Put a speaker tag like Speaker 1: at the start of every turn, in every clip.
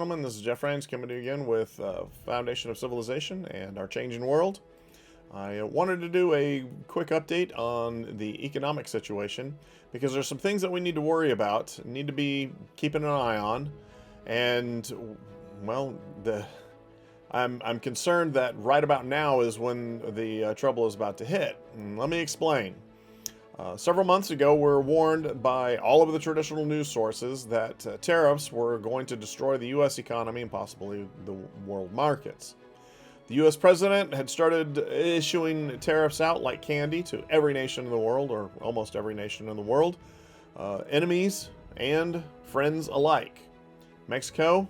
Speaker 1: gentlemen, this is Jeff Rains coming to you again with Foundation of Civilization and Our Changing World. I wanted to do a quick update on the economic situation because there's some things that we need to worry about, need to be keeping an eye on, and well, I'm concerned that right about now is when the trouble is about to hit. And let me explain. Several months ago, we were warned by all of the traditional news sources that tariffs were going to destroy the U.S. economy and possibly the world markets. The U.S. president had started issuing tariffs out like candy to every nation in the world, or almost every nation in the world, enemies and friends alike. Mexico,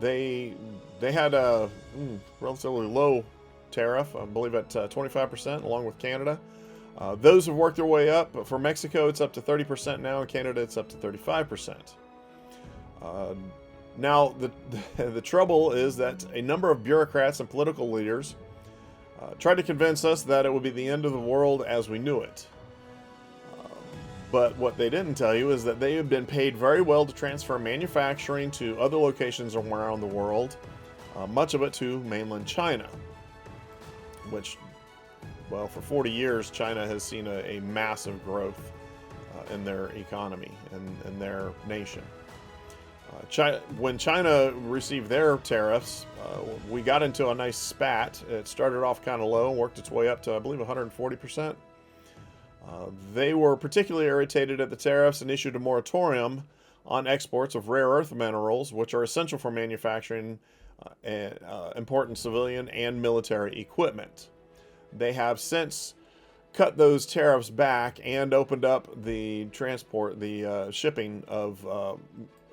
Speaker 1: they had a relatively low tariff, I believe at 25%, along with Canada. Those have worked their way up, but for Mexico it's up to 30% now, and Canada it's up to 35%. Now, the trouble is that a number of bureaucrats and political leaders tried to convince us that it would be the end of the world as we knew it. But what they didn't tell you is that they have been paid very well to transfer manufacturing to other locations around the world, much of it to mainland China, which, well, for 40 years, China has seen a massive growth in their economy and their nation. When China received their tariffs, we got into a nice spat. It started off kind of low and worked its way up to, I believe, 140%. They were particularly irritated at the tariffs and issued a moratorium on exports of rare earth minerals, which are essential for manufacturing important civilian and military equipment. They have since cut those tariffs back and opened up the shipping of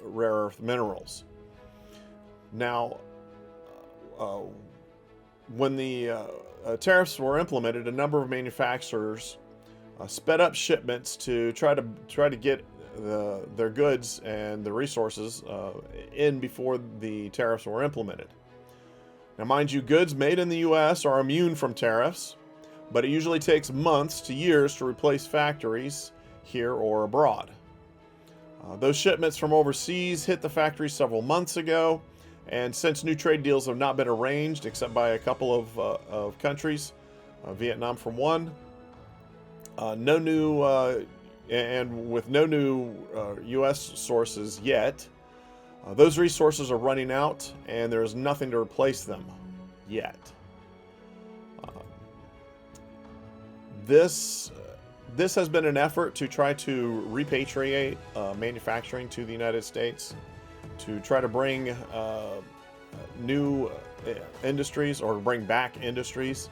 Speaker 1: rare earth minerals. Now, when the tariffs were implemented, a number of manufacturers sped up shipments to try to get their goods and the resources in before the tariffs were implemented. Now, mind you, goods made in the U.S. are immune from tariffs, but it usually takes months to years to replace factories here or abroad. Those shipments from overseas hit the factory several months ago, and since new trade deals have not been arranged except by a couple of countries, Vietnam for one, with no new U.S. sources yet, those resources are running out, and there's nothing to replace them yet. This has been an effort to try to repatriate manufacturing to the United States, to try to bring new industries or bring back industries.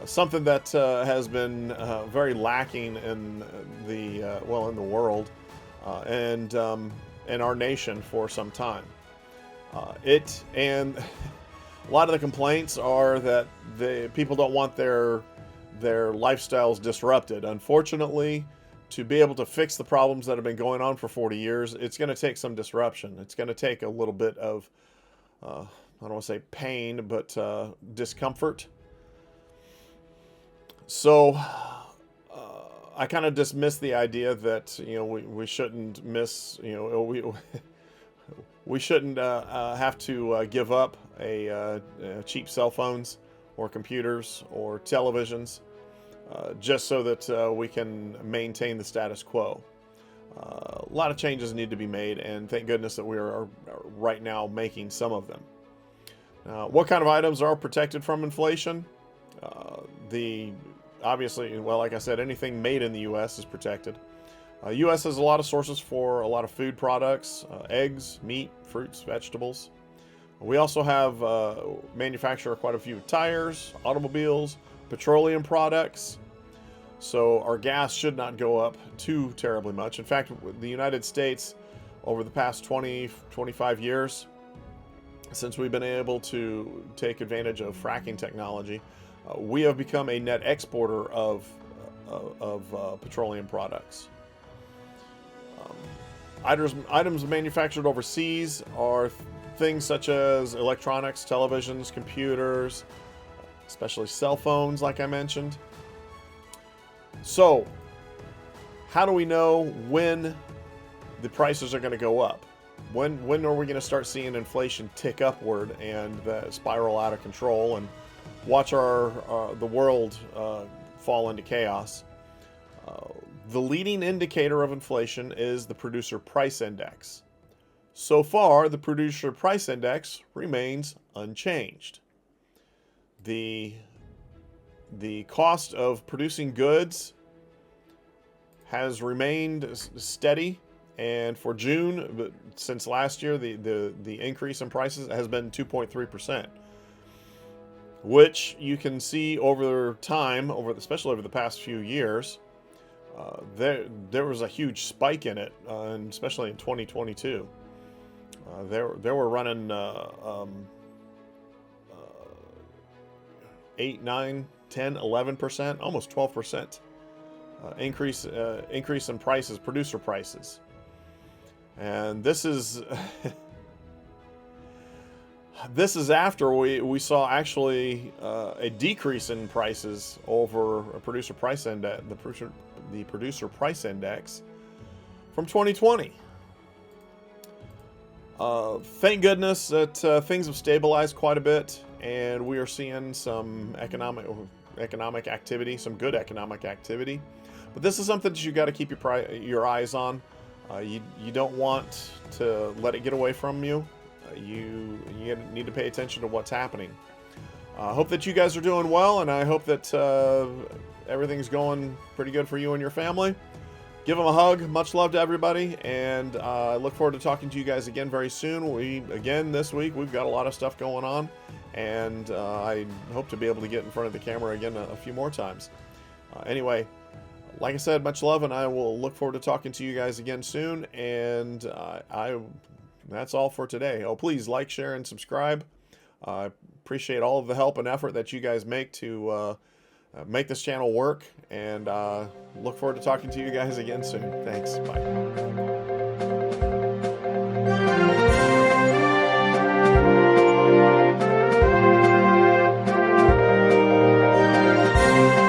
Speaker 1: Something that has been very lacking in the world and in our nation for some time. And a lot of the complaints are that the people don't want their lifestyles disrupted. Unfortunately, to be able to fix the problems that have been going on for 40 years, it's going to take some disruption. It's going to take a little bit of, I don't want to say pain, but discomfort. So I kind of dismiss the idea that, we shouldn't miss, we shouldn't have to give up cheap cell phones or computers or televisions just so that we can maintain the status quo. A lot of changes need to be made, and thank goodness that we are right now making some of them. What kind of items are protected from inflation? Obviously, well, like I said, anything made in the U.S. is protected. U.S. has a lot of sources for a lot of food products, eggs, meat, fruits, vegetables. We also have manufacture quite a few tires, automobiles, petroleum products. So our gas should not go up too terribly much. In fact, the United States, over the past 25 years, since we've been able to take advantage of fracking technology, we have become a net exporter of petroleum products. Items manufactured overseas are things such as electronics, televisions, computers, especially cell phones, like I mentioned. So, how do we know when the prices are going to go up? when are we going to start seeing inflation tick upward and spiral out of control and watch the world fall into chaos? The leading indicator of inflation is the producer price index. So far, the producer price index remains unchanged. The cost of producing goods has remained steady, and for June, since last year, the increase in prices has been 2.3%, which you can see over time, especially over the past few years. There was a huge spike in it, and especially in 2022. They were running 8, 9, 10, 11%, almost 12% increase in prices, producer prices. And this is this is after we saw actually a decrease in prices over a producer price index, the producer price index from 2020. Thank goodness that things have stabilized quite a bit, and we are seeing some economic activity, some good economic activity. But this is something that you got to keep your eyes on. You don't want to let it get away from you. You need to pay attention to what's happening. I hope that you guys are doing well, and I hope that everything's going pretty good for you and your family. Give them a hug. Much love to everybody, and I look forward to talking to you guys again very soon. This week, we've got a lot of stuff going on, and I hope to be able to get in front of the camera again a few more times. Anyway, like I said, much love, and I will look forward to talking to you guys again soon, and that's all for today. Oh, please like, share, and subscribe. I appreciate all of the help and effort that you guys make to make this channel work, and look forward to talking to you guys again soon. Thanks. Bye.